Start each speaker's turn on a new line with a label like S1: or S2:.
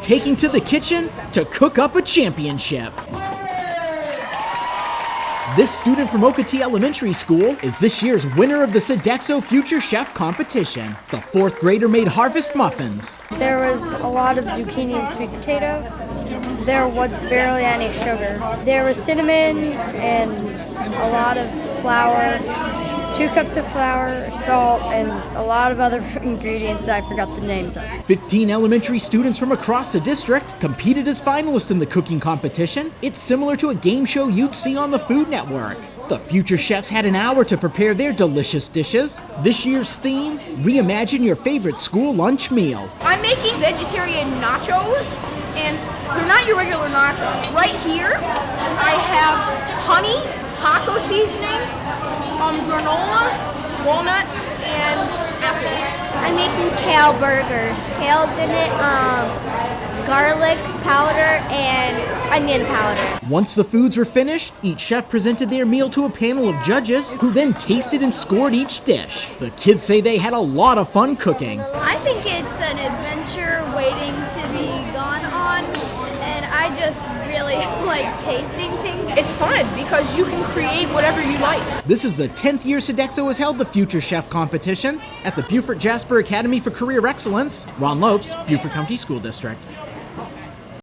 S1: taking to the kitchen to cook up a championship. This student from Okatie Elementary School is this year's winner of the Sodexo Future Chef Competition. The fourth grader made harvest muffins.
S2: There was a lot of zucchini and sweet potato. There was barely any sugar. There was cinnamon and a lot of flour, 2 cups of flour, salt, and a lot of other ingredients that I forgot the names of.
S1: 15 elementary students from across the district competed as finalists in the cooking competition. It's similar to a game show you'd see on the Food Network. The future chefs had an hour to prepare their delicious dishes. This year's theme, reimagine your favorite school lunch meal.
S3: I'm making vegetarian nachos, and they're not your regular nachos. Right here, I have honey, taco seasoning, granola, walnuts, and apples.
S4: I'm making kale burgers. Kale's in it, garlic powder and onion powder.
S1: Once the foods were finished, each chef presented their meal to a panel of judges who then tasted and scored each dish. The kids say they had a lot of fun cooking.
S5: I think it's an adventure waiting to be gone on, and I just really like tasting things.
S3: It's fun because you can create whatever you like.
S1: This is the 10th year Sodexo has held the Future Chef Competition at the Beaufort Jasper Academy for Career Excellence. Ron Lopes, Beaufort County School District.